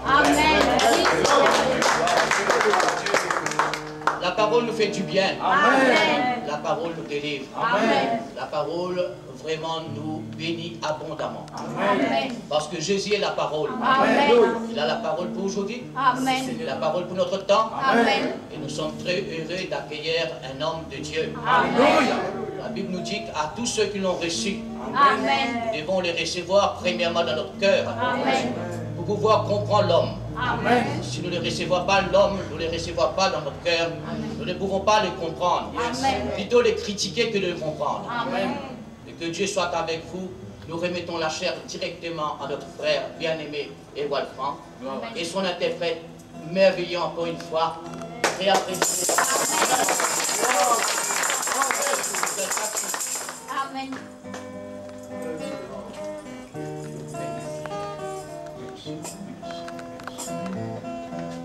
Amen. La parole nous fait du bien. Amen. La parole nous délivre. Amen. La parole vraiment nous bénit abondamment. Amen. Parce que Jésus est la parole. Amen. Il a la parole pour aujourd'hui. Amen. Il a la parole pour notre temps. Amen. Et nous sommes très heureux d'accueillir un homme de Dieu. Amen. La Bible nous dit qu'à tous ceux qui l'ont reçu, Amen. nous devons les recevoir premièrement dans notre cœur. Amen. Pour pouvoir comprendre l'homme. Amen. Si nous ne recevons pas l'homme, nous ne le recevons pas dans notre cœur, nous ne pouvons pas le comprendre. Amen. Plutôt le critiquer que de le comprendre. Amen. Et que Dieu soit avec vous. Nous remettons la chair directement à notre frère bien-aimé Édouard Franck et son interprète merveilleux encore une fois. Très apprécié. Amen.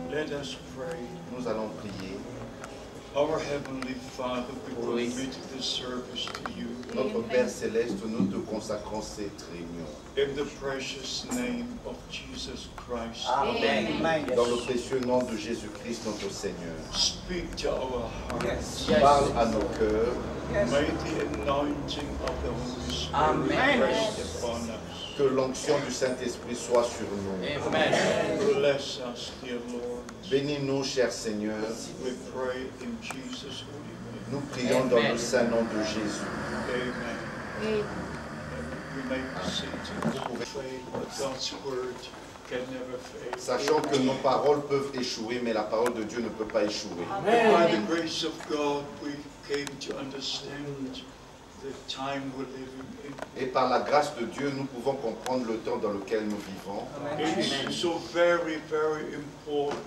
Let us pray. Nous allons prier. Our Heavenly Father, we commit this service to you. Notre Père Céleste, nous te consacrons cette réunion. In the precious name of Jesus Christ. Amen. Dans le précieux nom de Jésus-Christ, notre Seigneur. Speak to our hearts. Parle à nos cœurs. May the anointing of the Holy Spirit Amen. rest upon us. Que l'onction du Saint-Esprit soit sur nous. Amen. Bless us, dear Lord. Bénis-nous, cher Seigneur. We pray in Jesus' holy name. Nous prions dans le saint nom de Jésus. Amen. We may be seated. Pray that God's word can never fail. Sachant que nos paroles peuvent échouer, mais la parole de Dieu ne peut pas échouer. By the grace of God, we came to understand the time we're living in. Et par la grâce de Dieu, nous pouvons comprendre le temps dans lequel nous vivons. It is so very, very important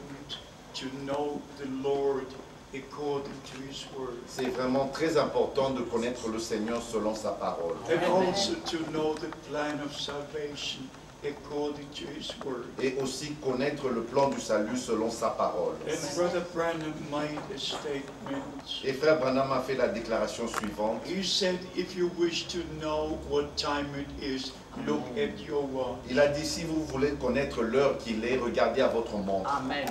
to know the Lord according to His word. C'est vraiment très important de connaître le Seigneur selon sa parole. And also to know the plan of salvation according to His word. Et aussi connaître le plan du salut selon sa parole. And Brother Branham made a statement. Et frère Branham a fait la déclaration suivante. He said, if you wish to know what time it is, look at your watch. Il a dit, si vous voulez connaître l'heure qu'il est, regardez à votre montre.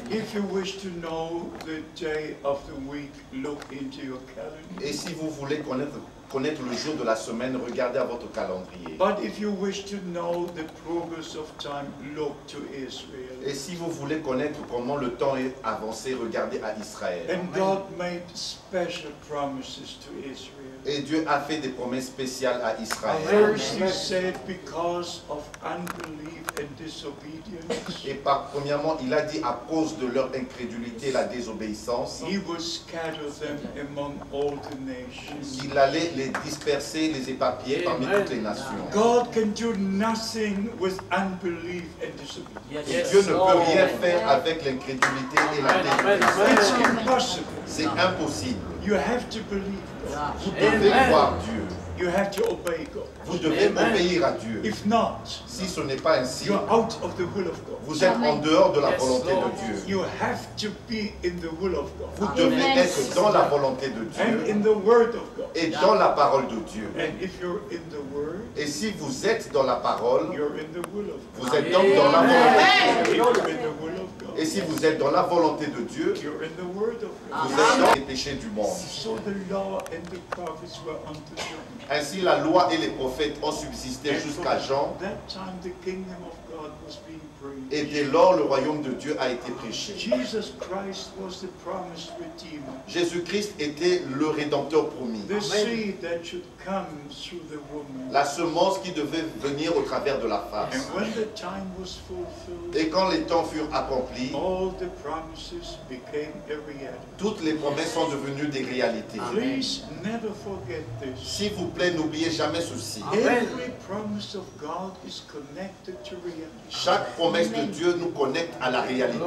If you wish to know the day of the week, look into your calendar. Et si vous voulez connaître le jour de la semaine, regardez à votre calendrier. But if you wish to know the progress of time, look to Israel. Et si vous voulez connaître comment le temps est avancé, regardez à Israël. And God made special promises to Israel. Et Dieu a fait des promesses spéciales à Israël. First, He said, because of unbelief and disobedience, Et premièrement, il a dit à cause de leur incrédulité et la désobéissance, He will scatter them among all the nations. qu'il allait les disperser, les éparpiller parmi toutes les nations. God can do nothing with unbelief and disobedience. Et Dieu ne peut rien faire avec l'incrédulité et la It's désobéissance. impossible. C'est impossible. You have to believe God. Vous devez croire Dieu. You have to obey God. Vous devez obéir à Dieu. If not, Si ce n'est pas ainsi, you're out of the will of God. vous êtes en dehors de la volonté de Dieu. You have to be in the will of God. Vous devez être dans la volonté de And Dieu in the word of God. et dans la parole de Dieu. And if you're in the word, Et si vous êtes dans la parole, you're in the will of God. vous êtes donc dans la volonté de If Dieu. you're in the will of God, Et si vous êtes dans la volonté de Dieu, you're in the word of God. vous êtes dans les péchés du monde. So the law and the prophets were unto John. Ainsi, la loi et les prophètes ont subsisté jusqu'à Jean. That time the kingdom of God was being preached. Et dès lors, le royaume de Dieu a été prêché. Jesus Christ was the promised Redeemer. Jésus-Christ était le Rédempteur promis. The seed that should come through the woman. La semence qui devait venir au travers de la And face. when the time was fulfilled, Et quand les temps furent accomplis, all the promises became a reality. toutes les promesses sont devenues des réalités. Please never forget this. S'il vous plaît, n'oubliez jamais ceci. Every promise of God is connected to reality. Chaque promesse de Dieu nous connecte à la réalité.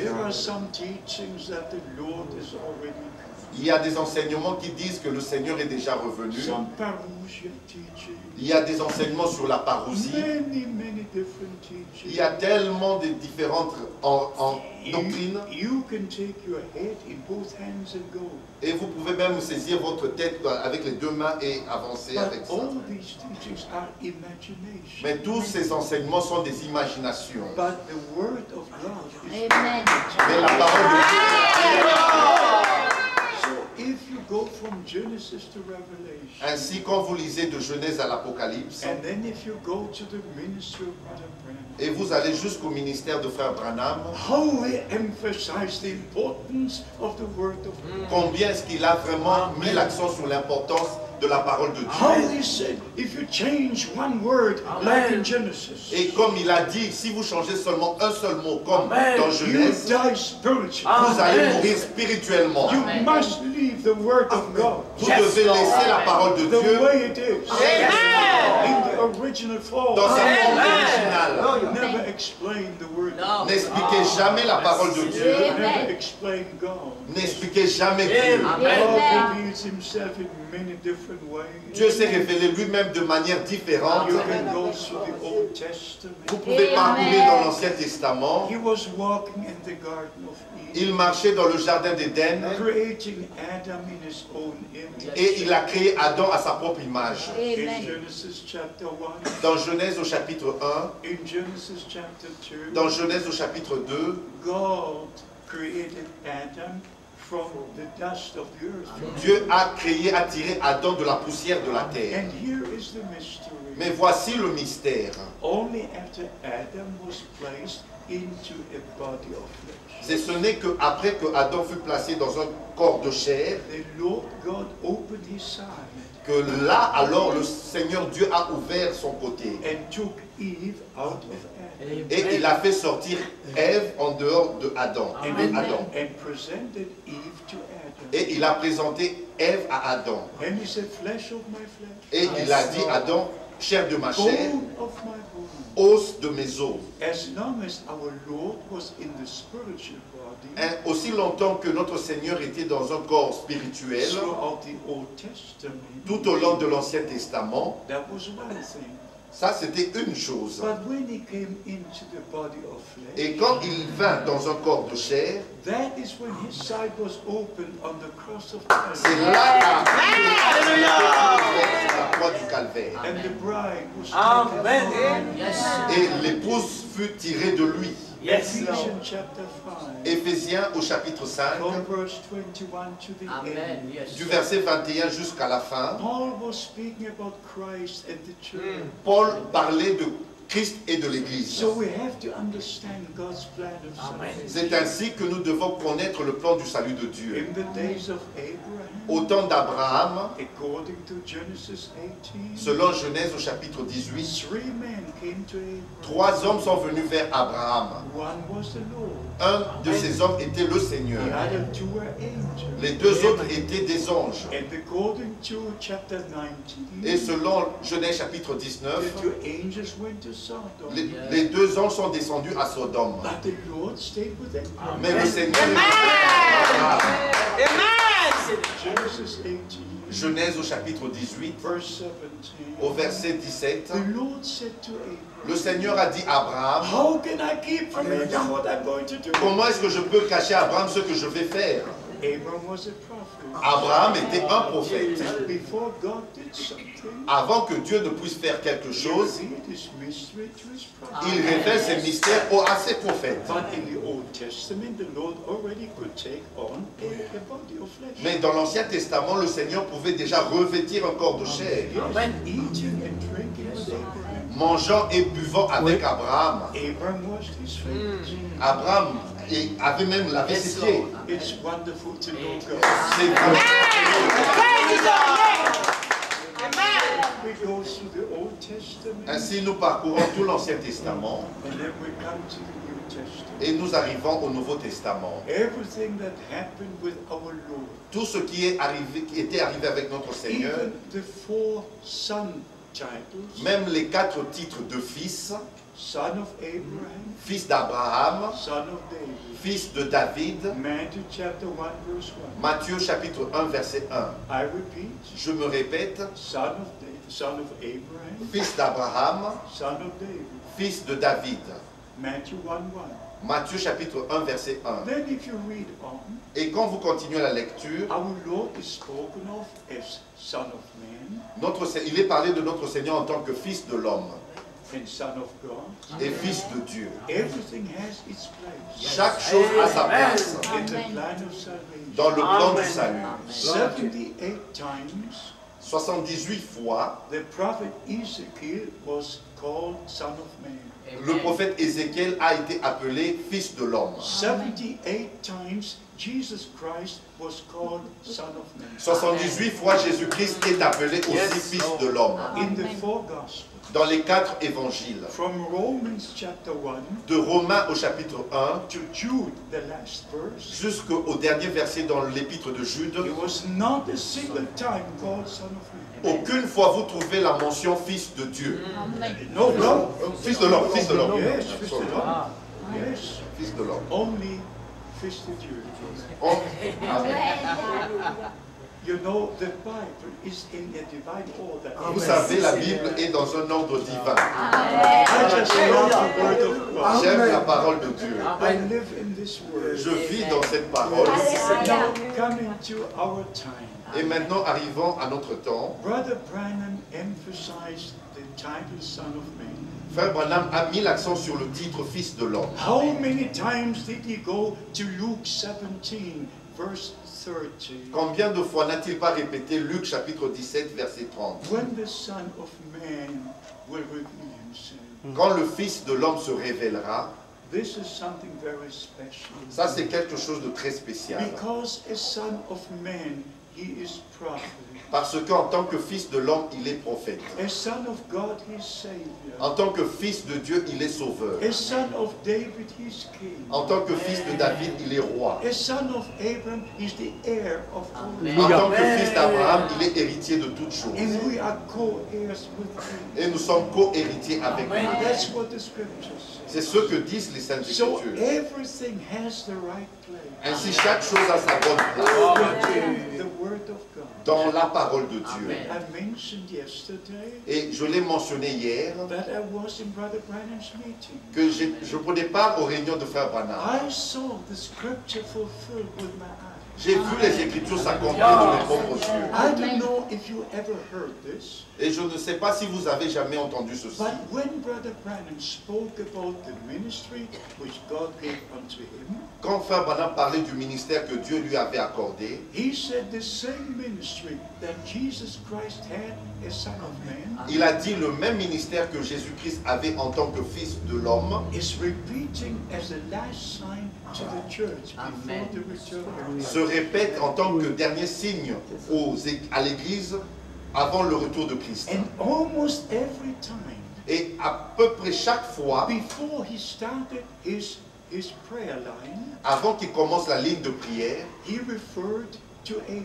There are some teachings that the Lord has already Il y a des enseignements qui disent que le Seigneur est déjà revenu. Some parousia teaching. Il y a des enseignements sur la parousie. Many different teachings. Il y a tellement de différentes doctrines. You can take your head in both hands and go. Et vous pouvez même saisir votre tête avec les deux mains et avancer avec But ça. all these teachings are imagination. Mais tous ces enseignements sont des imaginations. But the word of God is Amen. Mais la parole de Dieu. So if you go from Genesis to Revelation, Ainsi, quand vous lisez de Genèse à l'Apocalypse, and then if you go to the ministry of Brother Branham, et vous allez jusqu'au ministère de Frère Branham, how he emphasized the importance of the word of God. combien est-ce qu'il a vraiment mis l'accent sur l'importance de la parole de How Dieu. he said, if you change one word, like in Genesis, Et comme il a dit, si vous changez seulement un seul mot, comme dans you Genèse, die spiritually. vous allez mourir spirituellement. You must leave the word of God Vous devez laisser la parole de the Dieu way it is, in the original form. dans sa forme originale. Never explain the word of God. N'expliquez jamais la parole de Dieu. Never explain God. N'expliquez jamais Dieu. God Amen. reveals himself in many different ways. Dieu s'est révélé lui-même de manière différente. You can go through the Old Testament. Vous pouvez parcourir dans l'Ancien Testament. He was walking in the Garden of Eden, Il marchait dans le jardin d'Éden creating Adam in his own image. et il a créé Adam à sa propre image. In Amen. Genesis chapter 1, Dans Genèse au chapitre 1, in Genesis chapter 2, dans Genèse au chapitre 2, God created Adam from the dust of the earth. Dieu a créé, a tiré Adam de la poussière de la terre. And here is the mystery. Mais voici le mystère. Only after Adam was placed into a body of flesh, Ce n'est qu'après que Adam fut placé dans un corps de chair, the Lord God opened his side que là, alors, le Seigneur Dieu a ouvert son côté. and took Eve out of Adam Et il a fait sortir Ève en dehors de Adam. and presented Eve to Adam. Et il a présenté Ève à Adam. And he said, flesh of my flesh, Et il a dit à Adam, chair de ma chair, bone of my bone. os de mes os. As long as our Lord was in the spiritual body, Aussi longtemps que notre Seigneur était dans un corps spirituel, throughout the Old Testament, tout au long de l'Ancien Testament, that was one thing. ça c'était une chose. But when he came into the body of flesh, Et quand il vint dans un corps de chair, that is when his side was opened on the cross of c'est Calvary. là la croix du calvaire. And the bride was Amen. taken from him. Et l'épouse fut tirée de lui. Yes, Lord. Ephesians chapter 5, Éphésiens au chapitre 5, from verse 21 to the Amen. end. Yes. du verset 21 jusqu'à la fin, Paul was speaking about Christ and the church. Paul parlait de Christ et de l'Église. So we have to understand God's plan of Amen. C'est salvation. ainsi que nous devons connaître le plan du salut de Dieu. In the days of Abraham, Au temps d'Abraham, according to Genesis 18, selon Genèse au chapitre 18, 3 men came to Abraham. 3 hommes sont venus vers Abraham. One was the Lord. Un de ces hommes était le Seigneur. The other two were angels. Les 2 autres étaient des anges. And according to chapter 19, Et selon Genèse chapitre the 19, two angels went to Sodom. les 2 anges sont descendus à Sodome. But the Lord stayed with Abraham. Mais le Seigneur est resté à Abraham. Genesis 18, Genèse au chapitre 18, verse 17. au verset 17, The Lord said to Abraham, le Seigneur a dit à Abraham, how can I keep from Abraham what I'm going to do? comment est-ce que je peux cacher à Abraham ce que je vais faire? Abraham was a prophet. Abraham était un prophète. Before God did something, Avant que Dieu ne puisse faire quelque he chose, revealed his mystery to his prophet. il révèle ses mystères à ses prophètes. But in the Old Testament, the Lord already could take on a body of flesh. Mais dans l'Ancien Testament, le Seigneur pouvait déjà revêtir un corps de chair, Yes, eating and drinking with Abraham. mangeant et buvant avec Abraham. Abraham washed his feet. Abraham avait même lavé ses pieds. It's wonderful to know God. C'est vrai. We go through the Old Testament Ainsi, nous parcourons tout l'Ancien Testament and then we come to the New Testament. et nous arrivons au Nouveau Testament. Everything that happened with our Lord, Tout ce qui était arrivé avec notre Seigneur, even the 4 sons titles, même les 4 titres de fils, son of Abraham, fils d'Abraham, son of David. fils de David, Matthew chapter 1 verse 1. Matthieu chapitre 1 verset 1. I repeat, Je me répète, son of David, son of Abraham, fils d'Abraham, son of David. fils de David. Matthew 1 1. Matthieu chapitre 1 verset 1. Then if you read on, Et quand vous continuez la lecture, our Lord is spoken of as Son of Man il est parlé de notre Seigneur en tant que fils de l'homme and Son of God. et fils de Dieu. Everything has its place Chaque chose a sa place in the plan of salvation. dans le plan du salut. 78 times 78 fois, the prophet Ezekiel was called Son of Man. le prophète Ézéchiel a été appelé fils de l'homme. 78 times Jesus Christ was called Son of Man. 78 fois Jésus-Christ est appelé aussi fils de l'homme. In the four Gospels, Dans les 4 évangiles, from Romans chapter 1 de Romains au chapitre 1 to Jude, the last verse, jusqu'au dernier verset dans l'épître de Jude, it was not a single time called Son of Man. aucune fois vous trouvez la mention fils de Dieu. Amen. No, no. Fils de l'homme, fils de l'homme. Yes, fils de l'homme. Yes, Fils de l'homme. only fils de Dieu. Oh, amen. You know, the Bible is in a divine order. Vous savez, la Bible est dans un ordre divin. I just love the word of God. J'aime la parole de Dieu. I live in this word. Je vis dans cette parole. Now, coming to our time. Et maintenant, arrivant à notre temps, Brother Branham emphasized the title Son of Man. Frère Branham a mis l'accent sur le titre fils de l'homme. How many times did he go to Luke 17, verse 30? Combien de fois n'a-t-il pas répété Luc chapitre 17 verset 30? When the Son of Man will reveal himself. Quand le fils de l'homme se révélera, This is something very special. ça c'est quelque chose de très spécial. Because as Son of Man, he is prophet. Parce qu'en tant que fils de l'homme, il est prophète. As Son of God, he is Savior. En tant que fils de Dieu, il est sauveur. As Son of David, he is King. En tant que fils de David, il est roi. As Son of Abraham, he is the heir of all. En tant que fils d'Abraham, il est héritier de toutes choses. And we are co-heirs with him. Et nous sommes co-héritiers avec lui. That's what the scriptures say. C'est ce que disent les Saintes So Écritures. everything has the right place. Ainsi, chaque chose a sa bonne place In the Word of God. dans la parole de Dieu. I mentioned yesterday Et je l'ai mentionné hier, that I was in Brother Branham's meeting. que je prenais part aux réunions de Frère Branham. I saw the scripture fulfilled with my eyes. J'ai vu les Écritures s'accomplir de mes propres yeux. I don't know if you ever heard this, Et je ne sais pas si vous avez jamais entendu ceci. but when Brother Branham spoke about the ministry which God gave unto him, Quand Frère Branham parlait du ministère que Dieu lui avait accordé, he said the same ministry that Jesus Christ had as Son of Man il a dit le même ministère que Jésus-Christ avait en tant que fils de l'homme is repeating as the last sign to the church before the return of se Christ. répète en tant que dernier signe à l'Église avant le retour de Christ. And almost every time, Et à peu près chaque fois, before he started his prayer line, avant qu'il commence la ligne de prière, he referred to Abraham,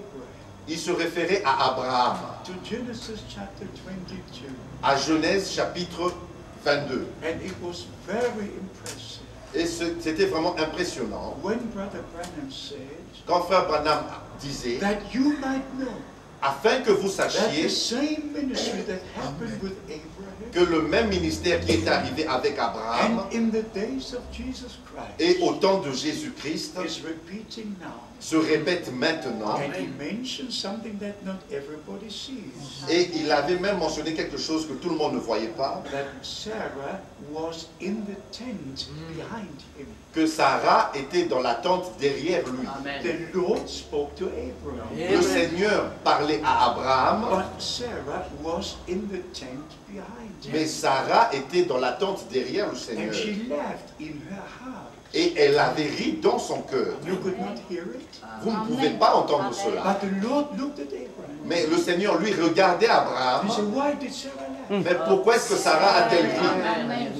il se référait à Abraham, to Genesis chapter 22. à Genèse chapitre 22. And it was very impressive Et c'était vraiment impressionnant. when Brother Branham said Quand Frère Branham disait, that you might know afin que vous that sachiez the same ministry that happened with Abraham que le même ministère qui est arrivé avec Abraham and in the days of Jesus et Christ au temps de Jésus-Christ is repeating now. se répète maintenant. And he mentioned something that not everybody sees. Et il avait même mentionné quelque chose que tout le monde ne voyait pas, That Sarah was in the tent behind him. que Sarah était dans la tente derrière lui. The Lord spoke to Abraham. Le Seigneur parlait à Abraham, But Sarah was in the tent behind mais him. Sarah était dans la tente derrière le And Seigneur. she laughed in her heart. Et elle avait ri dans son cœur. You could not hear it. Vous ne pouvez pas entendre cela. But the Lord looked at Abraham. Mais le Seigneur, lui, regardait Abraham. He said, why did Sarah laugh? Mais pourquoi est-ce que Sarah a-t-elle ri? Amen.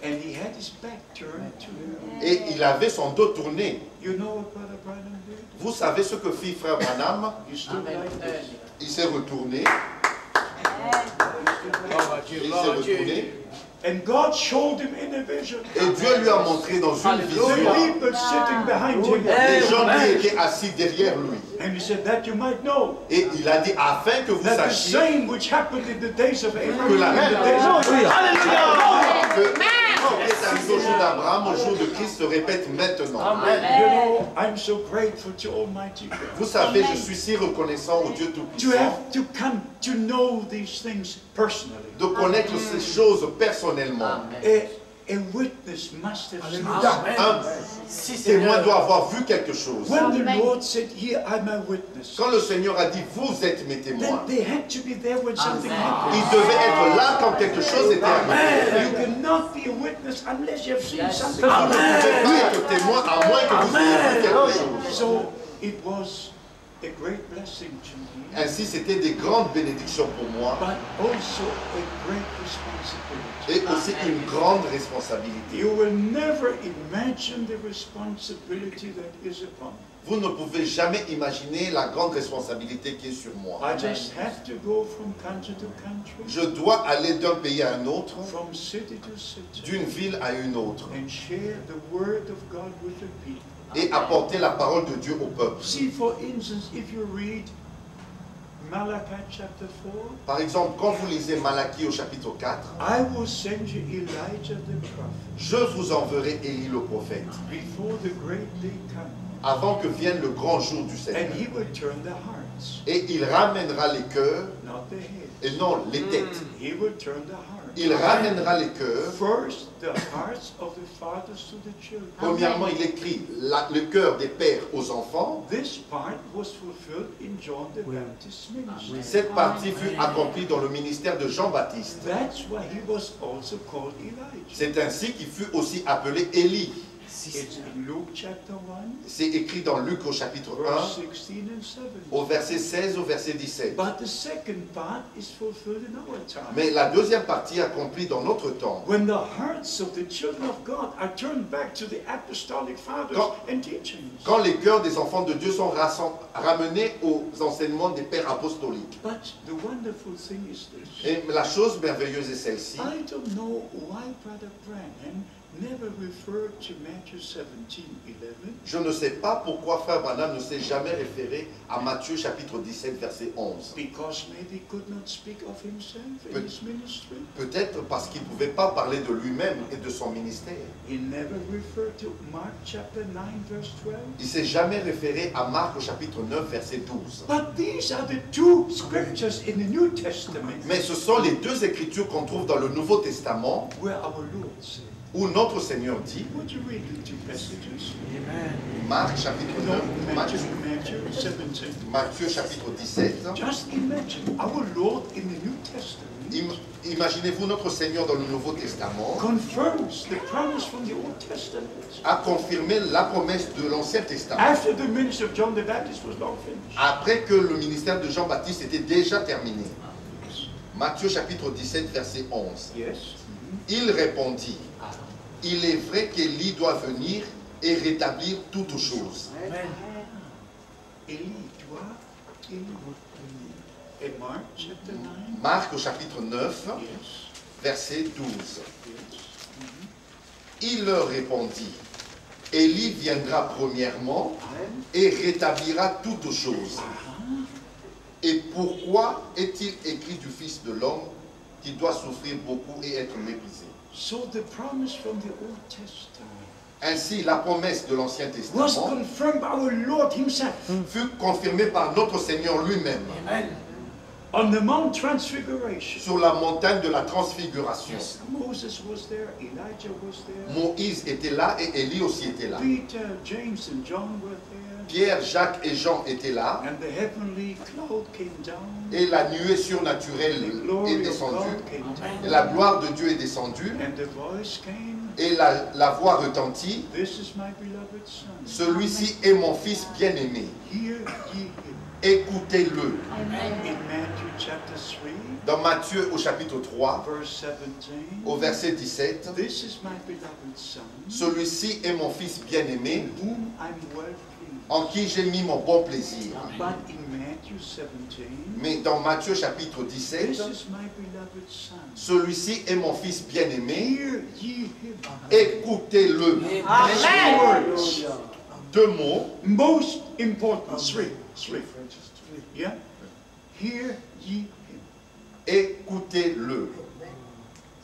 And he had his back turned to her. Et il avait son dos tourné. You know what Brother Branham did? Vous savez ce que fit Frère Branham? He stood like this. Il s'est retourné Et il s'est retourné. And God showed him in a vision. Et Dieu lui a montré dans une The vision. people sitting behind him. Les gens qui étaient assis derrière lui. And he said that you might know Et il a dit, afin que vous that the sachiez same which happened in the days of Abraham, que la in même the days of que est arrivé au jour d'Abraham, au jour de Christ, se répète maintenant. You know, I'm so grateful to Almighty God. Vous savez, je suis si reconnaissant au Dieu To Tout-Puissant have to come to know these things personally. de connaître ces choses personnellement. A witness must have seen. Un témoin doit avoir vu quelque chose. When the Lord said, "Here I'm a witness," Quand le Seigneur a dit, vous êtes mes then témoins, they had to be there when something happened. il devait être là quand quelque chose était arrivé. You cannot be a witness unless you have seen something. Vous ne pouvez pas être témoin à moins que vous ayez vu quelque chose. So it was a great blessing to me, Ainsi, c'était des grandes bénédictions pour moi but also a great responsibility. et aussi une grande responsabilité. You will never imagine the responsibility that is upon me. Vous ne pouvez jamais imaginer la grande responsabilité qui est sur moi. I just have to go from country to country, Je dois aller d'un pays à un autre, from city to city, d'une ville à une autre, and share the word of God with the people. et apporter la parole de Dieu au peuple. See, for instance, if you read Malachi chapter 4, Par exemple, quand vous lisez Malachie au chapitre 4, I will send you Elijah the prophet je vous enverrai Élie le prophète, before the great day comes, avant que vienne le grand jour du Seigneur. and he will turn the hearts, Et il ramènera les cœurs, not the head. et non les têtes. He will turn the hearts. Il ramènera les cœurs. First, the hearts of the fathers to the children. Premièrement, il écrit le cœur des pères aux enfants. This part was fulfilled in John the Baptist's ministry. Cette partie fut accomplie dans le ministère de Jean-Baptiste. That's why he was also called Elijah. C'est ainsi qu'il fut aussi appelé Élie. It's in Luke chapter 1, C'est écrit dans Luc au chapitre verse 1, 16 and 17. au verset 16 au verset 17. But the second part is fulfilled in our time. Mais la deuxième partie accomplie dans notre temps. When the hearts of the children of God are turned back to the apostolic fathers and teachings. Quand les cœurs des enfants de Dieu sont ramenés aux enseignements des pères apostoliques. But the wonderful thing is this. Et la chose merveilleuse est celle-ci. I don't know why Brother Branham never referred to Matthew 17:11. Je ne sais pas pourquoi Frère Branham ne s'est jamais référé à Matthieu chapitre 17 verset 11. Because maybe he could not speak of himself in his ministry. Peut-être parce qu'il ne pouvait pas parler de lui-même et de son ministère. He never referred to Mark chapter 9 verse 12. Il ne s'est jamais référé à Marc au chapitre 9 verset 12. But these are the two scriptures in the New Testament Mais ce sont les deux écritures qu'on trouve dans le Nouveau Testament where our Lord said. où notre Seigneur dit, Would you read the two passages? Marc chapitre No, 9, Matthew 17. Matthieu chapitre 17. Just imagine our Lord in the New Testament Imaginez-vous notre Seigneur dans le Nouveau Testament confirms the promise from the Old Testament. a confirmé la promesse de l'Ancien Testament. After the ministry of John the Baptist was long finished. Après que le ministère de Jean-Baptiste était déjà terminé. Matthieu chapitre 17 verset 11. Yes. Il répondit, il est vrai qu'Élie doit venir et rétablir toutes choses. Élie doit, Élie. Et Mark chapter 9. Marc au chapitre 9 Yes. verset 12. Yes. Il leur répondit, Élie viendra premièrement et rétablira toutes choses. Et pourquoi est-il écrit du Fils de l'homme qui doit souffrir beaucoup et être méprisé? So the promise from the Old Testament Ainsi, la promesse de l'Ancien was Testament confirmed by our Lord himself fut confirmée par notre Seigneur lui-même on the Mount Transfiguration. sur la montagne de la transfiguration. Moses was there, Elijah was there, Moïse était là et Élie aussi était là. Peter, James and John were there, Pierre, Jacques et Jean étaient là and the heavenly cloud came down, et la nuée surnaturelle the est glory of descendue God came et down, la gloire de Dieu est descendue and the voice came, et la voix retentit. this is my beloved son, Celui-ci est mon fils bien-aimé. hear ye him. Écoutez-le. In Matthew chapter 3, Dans Matthieu au chapitre 3, verse 17, au verset 17, this is my beloved son, celui-ci est mon fils bien-aimé, in whom I'm well pleased. en qui j'ai mis mon bon plaisir. But in Matthew 17, Mais dans Matthieu chapitre 17, this is my beloved son. celui-ci est mon fils bien-aimé, Hear ye him. écoutez-le. Words. Deux mots, Most important. Three. Yeah? Hear ye him. écoutez-le.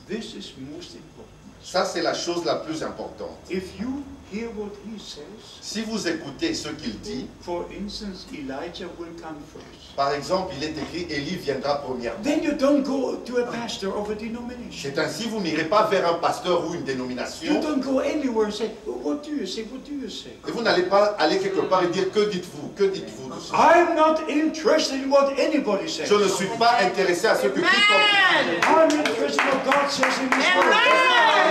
This is most important. Ça, c'est la chose la plus importante. If you hear what he says, Si vous écoutez ce qu'il dit, for instance, Elijah will come first. par exemple, il est écrit « Élie viendra premièrement Then you don't go to a pastor of a ». denomination. C'est ainsi, vous n'irez pas vers un pasteur ou une You dénomination, don't go anywhere and say, what do you say? What do you say? et vous n'allez pas aller quelque part et dire « Que dites-vous? Que dites-vous de ça ?» I'm not interested in what anybody says. Je ne suis pas intéressé à ce que quiconque dit. I'm interested in what God says in His Word.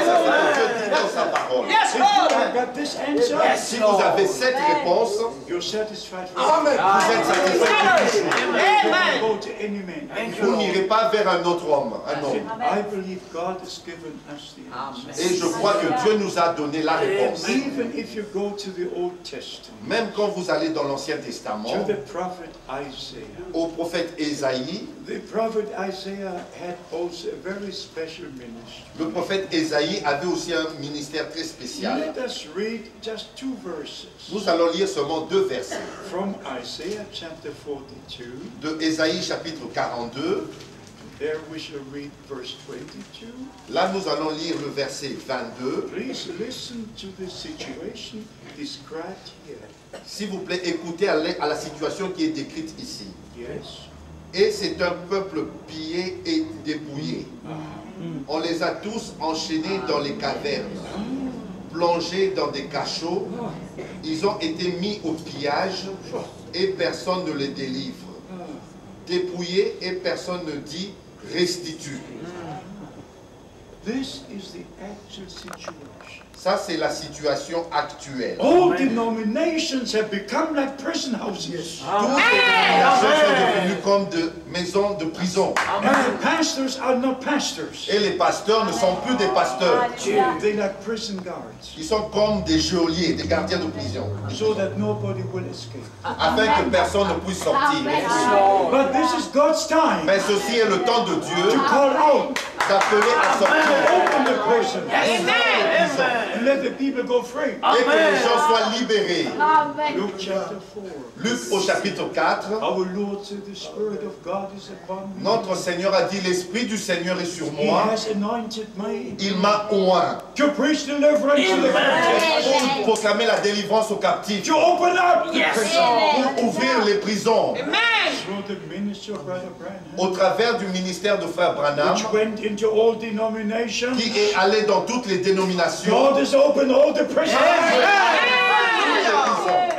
Dieu dit dans sa parole. If you have got this answer, Si vous avez cette réponse, you're satisfied with vous êtes satisfait de tout. You don't go to any man. Vous n'irez pas vers un autre homme, un homme. I believe God has given us the answer. Et je crois que Dieu nous a donné la réponse. Even if you go to the Old Testament, Même quand vous allez dans l'Ancien Testament, to the prophet Isaiah. au prophète Ésaïe, The prophet Isaiah had also a very special ministry. le prophète Ésaïe avait aussi un ministère très spécial. Let us read just two verses Nous allons lire seulement deux versets. from Isaiah chapter 42. De Ésaïe chapitre 42, There we shall read verse 22. là nous allons lire le verset 22. Please listen to the situation described here. S'il vous plaît, écoutez à la situation qui est décrite ici. Yes. Et c'est un peuple pillé et dépouillé. On les a tous enchaînés dans les cavernes, plongés dans des cachots. Ils ont été mis au pillage et personne ne les délivre. Dépouillés et personne ne dit restitue. This is the actual situation. Ça, c'est la situation actuelle. All denominations have become like prison houses. Toutes les dénominations sont devenues comme de maisons de prison. And the pastors are not pastors. Et les pasteurs ne sont plus des pasteurs. They're like prison guards. Ils sont comme des geôliers, des gardiens de prison. So that nobody will escape. Afin que personne ne puisse sortir. But this is God's time Mais ceci est le temps de to Dieu call out, d'appeler à sortir. open the prison, and let the people go free. Et que les gens soient libérés. Amen. Luke chapter 4. Luc au chapitre 4. Our Lord said, the Spirit of God is upon me. Notre Seigneur a dit, l'Esprit du Seigneur est sur He moi. has anointed me Il m'a oint to preach deliverance to the captives, pour proclamer la délivrance aux captifs, to open up the prison. pour ouvrir les prisons. Through the ministry of Brother Branham, Au travers du ministère de Frère Branham, which went into all denominations, qui est allé dans toutes les dénominations, God has opened all the prisons.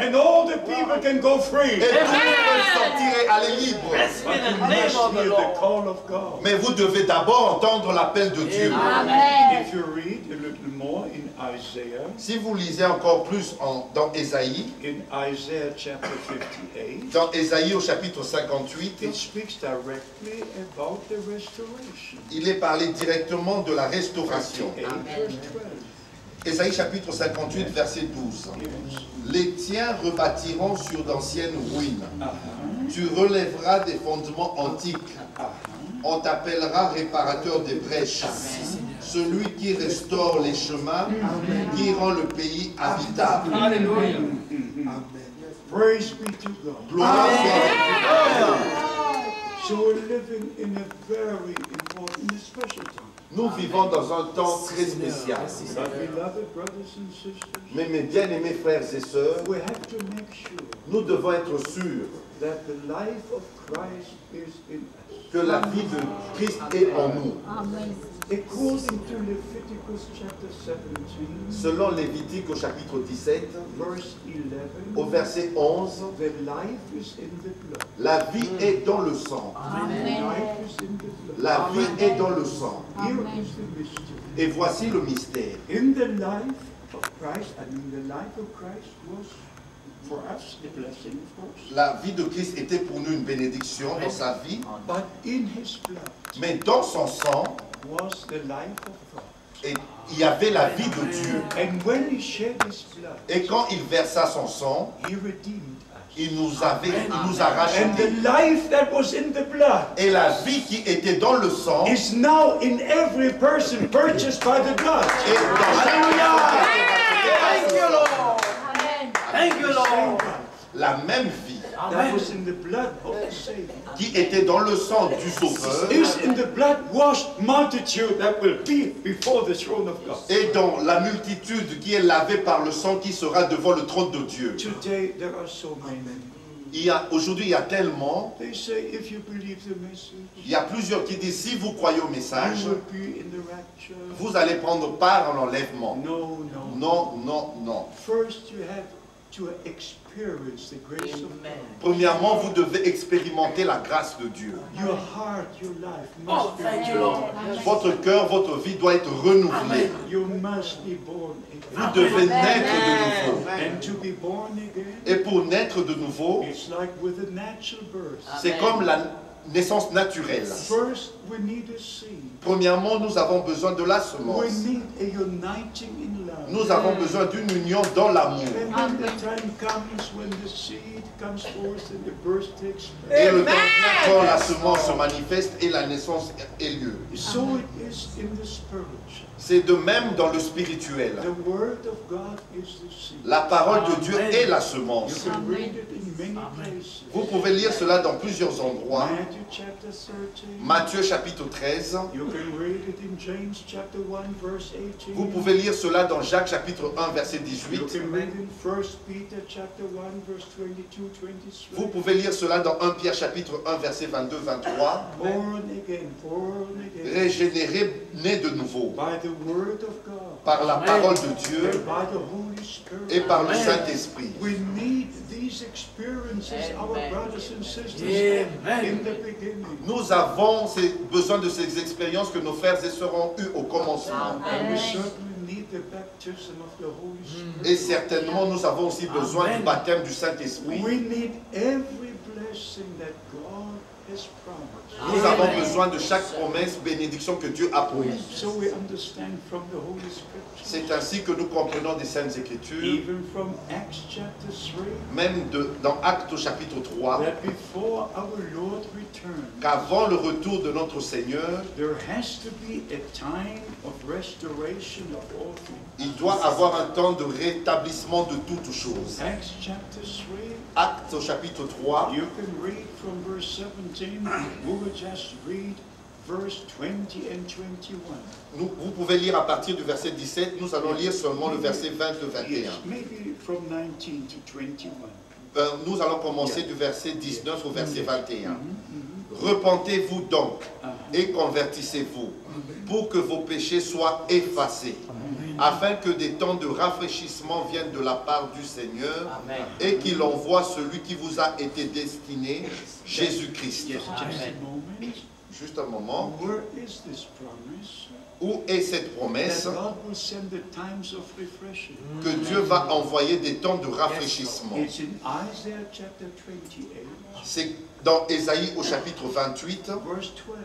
And all the people can go free. et tout le monde peut sortir et aller libre. But you must hear the call of God. Mais vous devez d'abord entendre l'appel de Dieu. Amen. If you read a little more in Isaiah, Si vous lisez encore plus dans Ésaïe, in Isaiah chapter 58, dans Ésaïe au chapitre 58, it speaks directly about the restoration. il est parlé directement de la restauration. 58 verse 12. Ésaïe chapitre 58, verset 12. Yes. Les tiens rebâtiront sur d'anciennes ruines. Tu relèveras des fondements antiques. On t'appellera réparateur des brèches. Celui qui restaure les chemins, qui rend le pays habitable. Praise be to God. Gloire soit. So we're living in a very important, special time. Nous vivons dans un temps très spécial. But beloved brothers and sisters, Mais mes bien-aimés frères et sœurs, we have to make sure nous devons être sûrs that the life of Christ is in us. que la vie de Christ est en nous. Amen. According to Leviticus chapter 17, Selon Lévitique au chapitre 17, verse 11, au verset 11, the life is in the blood. la vie est dans le sang. The life is in the blood. La vie est dans le sang. Here is the mystery. Et voici le mystère. In the life of Christ, I mean the life of Christ was for us a blessing, of course. La vie de Christ était pour nous une bénédiction dans sa vie, But in his blood mais dans son sang, was the life of God. et il y avait la vie de Dieu. And when he shed his blood, Et quand il versa son sang, he redeemed Il nous a And rachetés. the life that was in the blood Et la vie qui était dans le sang is now in every person purchased by the blood. est dans chaque Thank you, Lord. Amen. Thank you, Lord. la même vie That was in the blood of the Savior. qui était dans le sang du Sauveur Is in the blood-washed multitude that will be before the throne of God. et dans la multitude qui est lavée par le sang qui sera devant le trône de Dieu. Today there are so many. Aujourd'hui, il y a tellement, They say if you believe the message, il y a plusieurs qui disent, si vous croyez au message, you will be in the rapture. vous allez prendre part à l'enlèvement. No, no. Non, non, non. First you have to experience the grace of God. Premièrement, vous devez expérimenter la grâce de Dieu. Your heart, your life Oh, must be thank you, Lord. Votre cœur, votre vie doit être renouvelée. You must be born Vous again. devez naître de nouveau. And to be born again, Et pour naître de nouveau, it's like with a natural birth. c'est comme la naissance naturelle. First, we need a seed. Premièrement, nous avons besoin de la We semence. need a uniting in love. Nous avons besoin d'une union dans l'amour. And when the time comes, when the seed comes forth and the birth takes place, Et le temps vient quand la semence se manifeste et la naissance ait lieu. so it is in the spiritual. C'est de même dans le spirituel. The word of God is the seed. La parole de Dieu Amen. est la You semence. can read it in many places. Vous pouvez lire cela dans plusieurs endroits. Matthew chapter 13. Matthieu chapitre 13. You can read it in James chapter 1 verse 18. Vous pouvez lire cela dans Jacques chapitre 1 verset You 18. can read in 1 Peter chapter 1 verse 22, 23. Vous pouvez lire cela dans 1 Pierre chapitre 1 verset 22, 23. Born again, born again. Régénéré, né de nouveau By the word of God. par la parole de Dieu And by the Holy Spirit. et par le Amen. Saint-Esprit. We need these experiences, our Amen. brothers and sisters, Amen. in the beginning. Nous avons besoin de ces expériences que nos frères et sœurs ont eues au commencement. And we certainly need the baptism of the Holy Spirit. Et certainement, nous avons aussi besoin Amen. du baptême du Saint-Esprit. We need every blessing that God has promised. Nous avons besoin de chaque promesse, bénédiction que Dieu a promise. So we understand from the Holy Scripture, C'est ainsi que nous comprenons des Saintes Écritures, even from Acts chapter 3, même dans Actes au chapitre 3, that before our Lord returns, qu'avant le retour de notre Seigneur, there has to be a time of restoration of all things. il doit avoir un temps de rétablissement de toutes choses. Acts chapter 3, Actes au chapitre 3, you can read from verse 17, we will just read verse 20 and 21. vous pouvez lire à partir du verset 17, nous allons lire seulement le verset 20 et 21. Yes, maybe from 19 to 21. Nous allons commencer du verset 19 au verset 21. Repentez-vous donc et convertissez-vous pour que vos péchés soient effacés, afin que des temps de rafraîchissement viennent de la part du Seigneur Amen. et qu'il envoie celui qui vous a été destiné, Jésus-Christ. Yes, just a moment. Juste un moment. Where is this promise? Où est cette promesse That God will send the times of refreshing. que Dieu va envoyer des temps de rafraîchissement? It's in Isaiah chapter 28, C'est dans Ésaïe au chapitre 28, verse 12.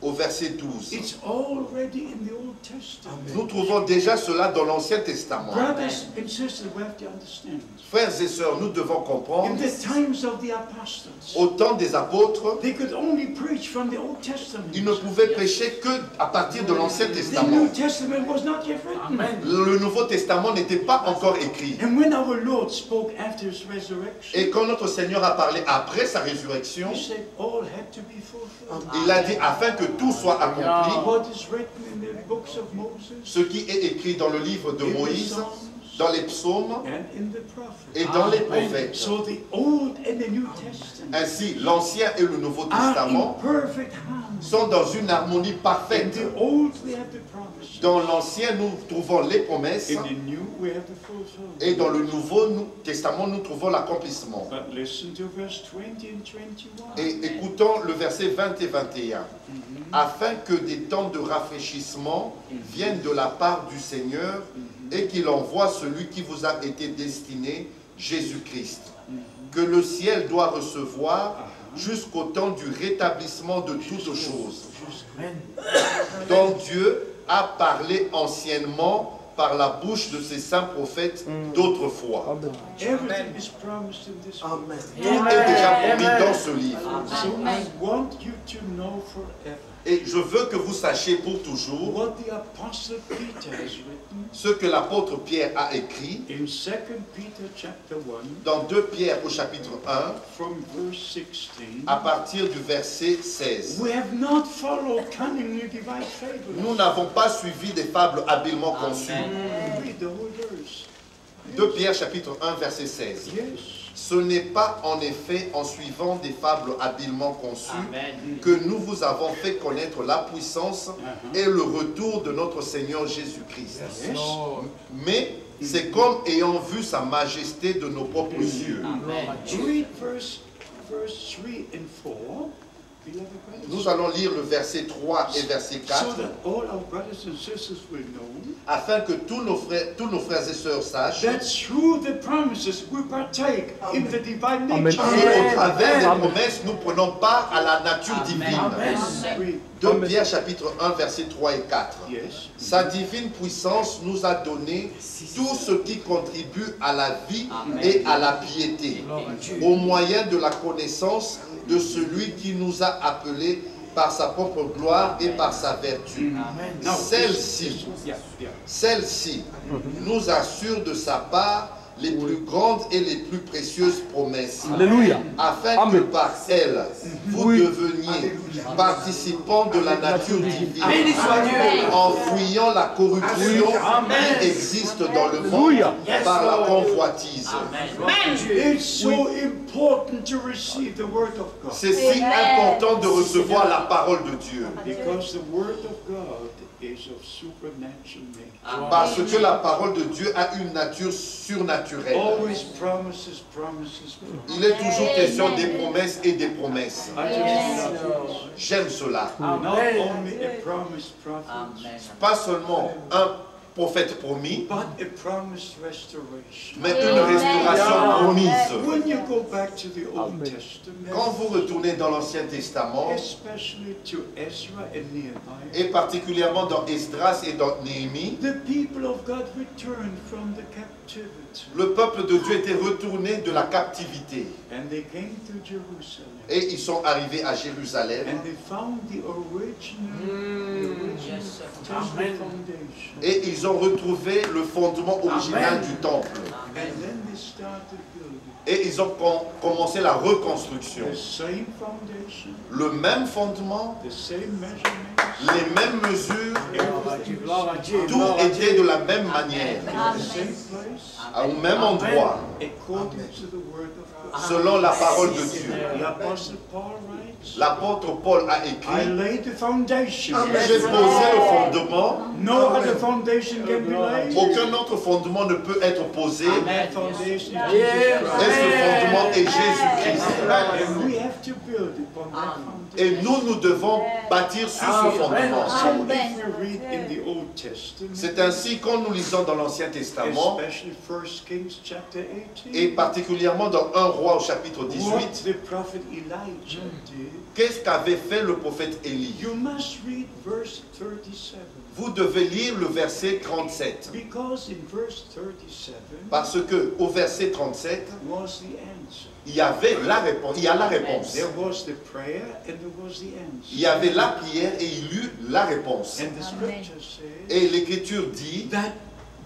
au verset 12. It's already in the Old Testament. Nous trouvons déjà cela dans l'Ancien Testament. Brothers and sisters, we have to understand. Frères et sœurs, nous devons In comprendre, the times of the apostles, au temps des apôtres, they could only preach from the Old Testament. ils ne pouvaient prêcher que à partir de l'Ancien The New Testament. Testament was not yet written. Le Nouveau Testament n'était pas encore écrit. And when our Lord spoke after his resurrection, Et quand notre Seigneur a parlé après sa résurrection, he said all had to be fulfilled. il a dit afin que tout soit accompli, What is written in the books of Moses, ce qui est écrit dans le livre de in the Moïse, Psalms, dans les psaumes and in the prophets. et dans les prophètes. So the Old and the New Testament Ainsi, l'Ancien et le Nouveau are in Testament perfect harmony. sont dans une harmonie In parfaite. the Old we have the promises. Dans l'Ancien, nous trouvons les promesses In the New we have the fulfillment. et dans le Nouveau Testament, nous trouvons l'accomplissement. But listen to verse 20 and 21. Et écoutons le verset 20 et 21. Afin que des temps de rafraîchissement viennent de la part du Seigneur et qu'il envoie celui qui vous a été destiné, Jésus-Christ, que le ciel doit recevoir jusqu'au temps du rétablissement de toutes choses, dont Dieu a parlé anciennement par la bouche de ses saints prophètes d'autrefois. Everything is promised in this book. Tout est déjà promis dans ce livre. So I want you to know forever Et je veux que vous sachiez pour toujours what the Apostle Peter has written ce que l'apôtre Pierre a écrit in 2 Peter chapter 1 dans 2 Pierre au chapitre 1 from verse 16. à partir du verset 16. We have not followed cunningly devised fables. Nous n'avons pas suivi des fables habilement conçues. Read the whole verse. 2 Pierre chapitre 1 verset 16. Yes. Ce n'est pas en effet en suivant des fables habilement conçues que nous vous avons fait connaître la puissance et le retour de notre Seigneur Jésus-Christ. Yes. Mais c'est comme ayant vu sa majesté de nos propres yeux. Read verse 3 and 4. Beloved brothers. Nous allons lire le verset 3 et verset So 4 that all our brothers and sisters will know afin que tous nos frères et sœurs sachent that through the promises we partake in the divine nature. qu'au travers des promesses, nous prenons part à la nature divine. Read. 2 Pierre chapitre 1 verset 3 et 4. Yes. Sa divine puissance nous a donné tout ce qui contribue à la vie et à la piété, au moyen de la connaissance de celui qui nous a appelés par sa propre gloire et par sa vertu. Now, Celle-ci nous assure de sa part les plus grandes et les plus précieuses promesses, Alléluia. afin que Amen. par elles, vous deveniez participants de la nature divine, en fuyant la corruption qui existe dans le monde par la convoitise. it's so important to receive the word of God, C'est si important de recevoir la parole de Dieu, because the word of God is of supernatural nature. parce que la parole de Dieu a une nature surnaturelle. Always promises, promises, promises. Il est toujours question des promesses et des promesses. I just love this. J'aime cela. Not only a promised prophet, Pas seulement un prophète promis, but a promised restoration. mais une restauration promise. When you go back to the Old Testament, Quand vous retournez dans l'Ancien Testament, especially to Ezra and Nehemiah, et particulièrement dans Esdras et dans Néhémie, the people of God returned from the captivity le peuple de Dieu était retourné de la captivité. and they came to Jerusalem Et ils sont arrivés à Jérusalem and they found the original temple foundation. et ils ont retrouvé le fondement original du temple. And then they started building Et ils ont commencé la reconstruction. the same foundation, Le même fondement, the same measurements, les mêmes mesures, everything was tout était de la même manière, in the same place, au même endroit, according to the word of God. selon la parole de Dieu. The Apostle Paul writes, L'apôtre Paul a I écrit, laid the foundation. j'ai posé le fondement, No other foundation can be laid. aucun autre fondement ne peut être posé, That foundation is et Jesus Christ. ce fondement est Jésus-Christ. And we have to build upon that foundation. Et nous devons bâtir sur ce fondement. So if we read in the Old Testament, C'est ainsi quand nous lisons dans l'Ancien Testament, especially 1 Kings chapter et 18, particulièrement dans 1 Roi au chapitre 18, what the prophet Elijah did, qu'est-ce qu'avait fait le prophète Élie? you must read verse 37. Vous devez lire le verset 37. Because in verse 37 Parce que au verset 37, was the answer. il y avait la réponse. Il y a la réponse. There was the prayer and there was the answer. Il y avait la prière et il eut la réponse. And the scripture says Et l'Écriture dit that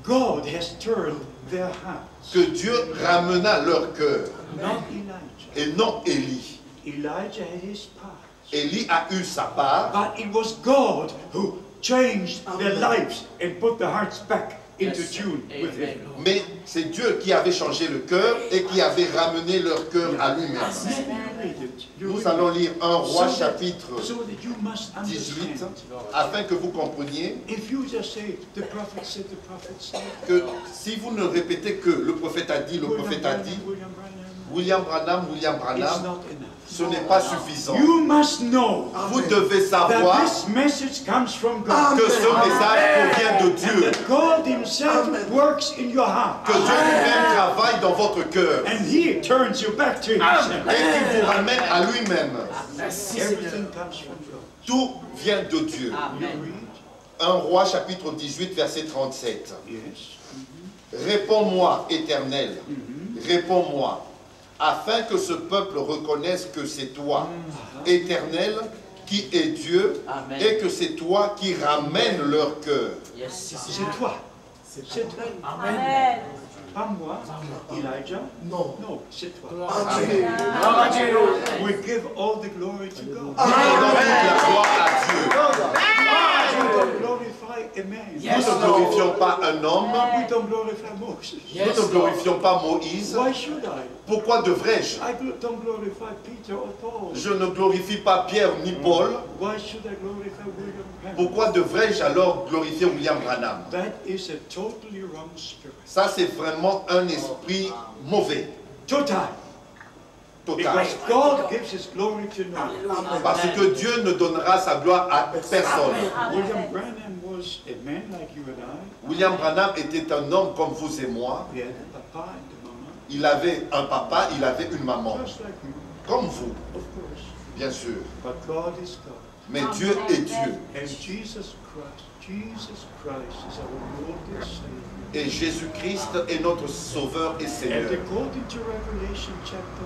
God has turned their hearts, que Dieu ramena leur cœur not Elijah. et non Élie. Elijah had his part, Élie a eu sa part, but it was God who changed their lives and put their hearts back into tune with Him. mais c'est Dieu qui avait changé le cœur et qui avait ramené leur cœur à lui-même. Then you read it. You Nous read allons it. lire 1 Roi chapitre So that you must 18 understand. afin que vous compreniez If you just say the prophet said, the prophet said, que si vous ne répétez que le prophète a dit, le prophète a dit, William Branham, William it's Branham, not enough. ce n'est pas suffisant. You must know Vous devez that savoir this message comes from God. que ce message provient de Dieu, That God Himself works in your heart. que Dieu lui-même travaille dans votre cœur And He turns you back to Himself. et qu'il vous ramène à lui-même. Everything comes from God. Tout vient de Dieu. You read, 1 Roi chapitre 18 verset 37. Yes. Réponds-moi, Éternel, réponds-moi, afin que ce peuple reconnaisse que c'est toi, Éternel, qui est Dieu, Amen. et que c'est toi qui ramènes leur cœur. Yes. C'est toi. C'est toi. Amen. Pas moi, Elijah. Non. No, c'est toi. Amen. We give all the glory to God. Nous donnons toute la gloire à Dieu. We don't glorify a man. Nous ne glorifions pas un homme, We don't glorify Moses. nous ne glorifions pas Moïse. Why should I? Pourquoi devrais-je? Don't glorify Peter or Paul. Je ne glorifie pas Pierre ni Paul. Why should I glorify William Branham? Pourquoi devrais-je alors glorifier William Branham? That is a totally wrong spirit. Ça, c'est vraiment un esprit mauvais, Total. total. Because God gives His glory to no one. Parce que Dieu ne donnera sa gloire à personne. William Branham was a man like you and I. William Branham était un homme comme vous et moi. He had a papa and a mama, Il avait un papa, il avait une maman. just like you, Comme vous, of course. bien sûr. But God is God. Mais Dieu est Dieu. And Jesus Christ is our Lord and Savior. Et Jésus-Christ est notre Sauveur et And Seigneur. according to Revelation chapter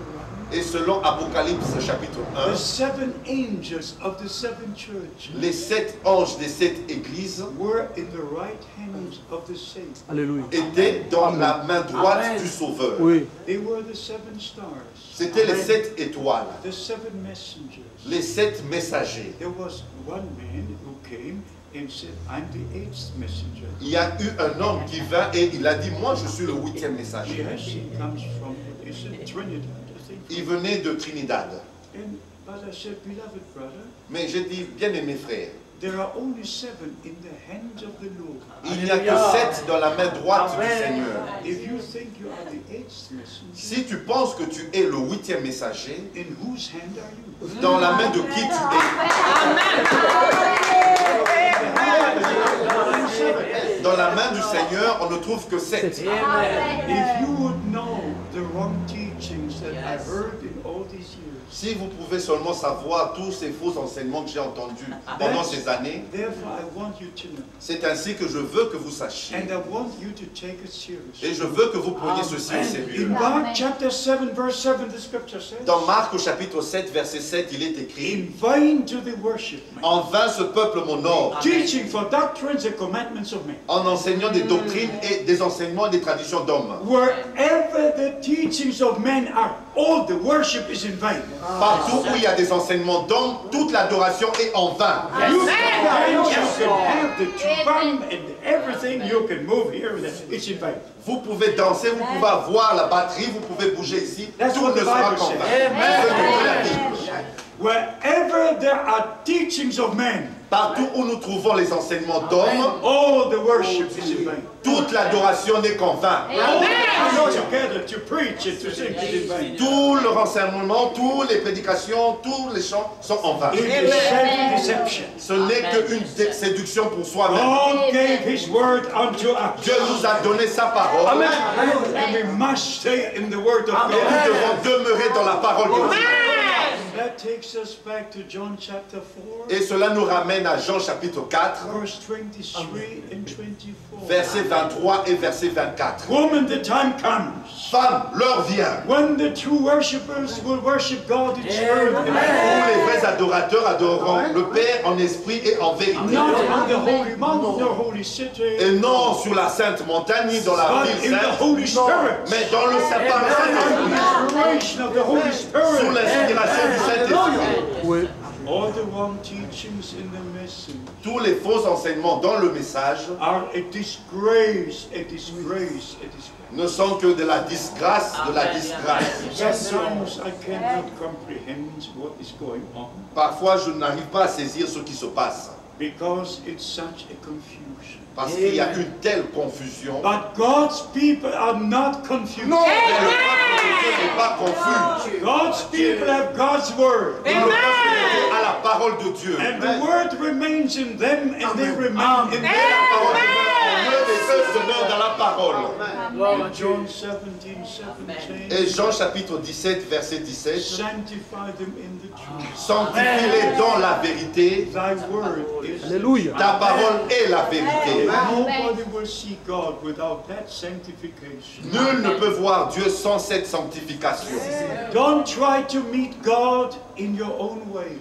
1, Et selon Apocalypse chapitre the 1, seven angels of the seven churches les 7 anges des 7 églises were in the right hands of the Savior. Alléluia. étaient dans la main droite Amen. du Sauveur. Oui. They were the seven stars, C'était les 7 étoiles, the seven messengers. les 7 messagers. There was one man who came and said, I'm the eighth messenger. Il y a eu un homme qui vint et il a dit, moi je suis le 8e messager. Yes, he comes from, is it Trinidad, I think. Il venait de Trinidad. And, but I said, beloved brother, Mais j'ai dit, bien-aimé frère, there are only seven in the hands of the Lord. il n'y a que 7 dans la main droite du Seigneur. If you think you are the eighth messenger, Si tu penses que tu es le 8e messager, in whose hand are you? dans la main de qui tu es? Dans la main du Seigneur, on ne trouve que 7. If you would know the wrong teachings that I heard in all these years, Si vous pouvez seulement savoir tous ces faux enseignements que j'ai entendus pendant ces années, therefore I want you to know. c'est ainsi que je veux que vous sachiez. And I want you to take it seriously. Et je veux que vous preniez ceci au sérieux. In Mark chapter 7, verse 7, the scripture says, Dans Marc au chapitre 7, verset 7, il est écrit, in vain do they worship me, en vain ce peuple m'honore, teaching for doctrines and commandments of men. en enseignant des doctrines et des enseignements et des traditions d'hommes. Wherever the teachings of men are, all the worship is in vain. Partout où il y a des enseignements d'hommes, toute l'adoration est en vain. You can have the turbine and everything, you can move here and there. It's in vain. Vous pouvez danser, vous pouvez avoir la batterie, vous pouvez bouger ici, That's tout what ne the sera Bible qu'en says. vain. Ce que dit la Bible. Wherever there are teachings of men, Partout où nous trouvons les enseignements d'hommes, all the worship is in vain. toute l'adoration n'est qu'en vain. All together to preach and to sing is in vain. Tout le renseignement, toutes les prédications, tous les chants sont en vain. It is self-deception. Ce n'est qu'une séduction pour soi-même. God gave His word unto us. Dieu nous a donné sa parole. And we must stay in the word of Et nous God. devons demeurer dans la parole de Dieu. That takes us back to John chapter 4, Et cela nous ramène à Jean chapitre 4, verse 23 and 24. versets 23 et verset 24. Woman, the time comes Femme, l'heure vient when the true worshippers will worship God in spirit and où les vrais adorateurs adoreront le Père en esprit et en vérité. not on the holy mountain, the holy city, Et non sur la sainte montagne ni dans la but ville in the sainte, Holy Spirit. mais dans le Saint-Esprit, By the inspiration of the Holy sous Spirit. l'inspiration du Saint-Esprit. Oui. All the wrong teachings in the message Tous les faux enseignements dans le message are a disgrace, a disgrace, a disgrace. ne sont que de la disgrâce, de la disgrâce. Sometimes I cannot comprehend what is going on Parfois, je n'arrive pas à saisir ce qui se passe, because it's such a confusion. parce qu'il y a une telle confusion. But God's people are not confused. Mais le peuple de Dieu n'est pas confus. God's people have God's word. Le peuple de Dieu a la parole de Dieu. And the word remains in them and they remain in Et la parole them. demeure demeurent dans la parole. In John 17:17. Et Jean chapitre 17, verset 17. Sanctify them in the truth. Sanctifie-les dans la vérité. Thy word is Alléluia. Ta parole est la vérité. Nobody will see God without that sanctification. Nul ne peut voir Dieu sans cette sanctification. Don't try to meet God in your own way.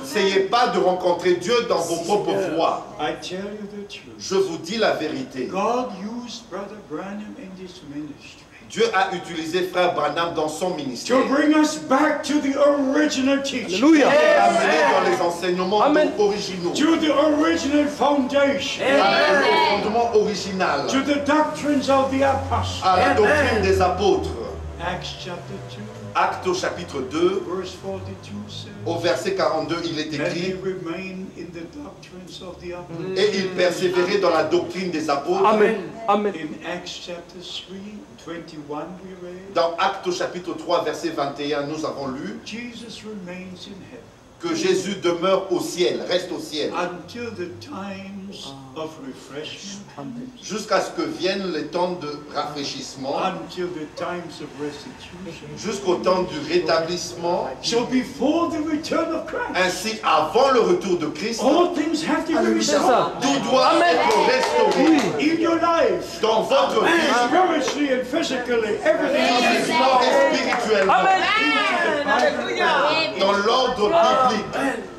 N'essayez pas de rencontrer Dieu dans vos propres voies. I tell you the truth. Je vous dis la vérité. God used Brother Branham in this ministry Dieu a utilisé Frère Branham dans son ministère. to bring us back to the original teaching, Alléluia. Amené dans les enseignements Amen. originaux. to the original foundation, Amené au fondement original. to the doctrines of the apostles. À la doctrine des apôtres. Acts chapter 2, Actes au chapitre 2, verse 42 says, au verset 42, il est and he écrit: remained in the doctrines of the apostles. et il persévérait dans la doctrine des apôtres. Amen. Amen. In Acts chapter 3, 21 we read, Dans Actes au chapitre 3, verset 21, nous avons lu Jesus remains in heaven que Jésus demeure au ciel, reste au ciel, until the times of refreshment, jusqu'à ce que viennent les temps de rafraîchissement, until the times of restitution. jusqu'au temps du rétablissement. So before the return of Christ, Ainsi, avant le retour de Christ, all things have to be C'est restored ça. tout doit être restauré in your life, dans votre vie, spiritually and physically, everything has to be physiquement et spirituellement, Amen. dans l'ordre biblique.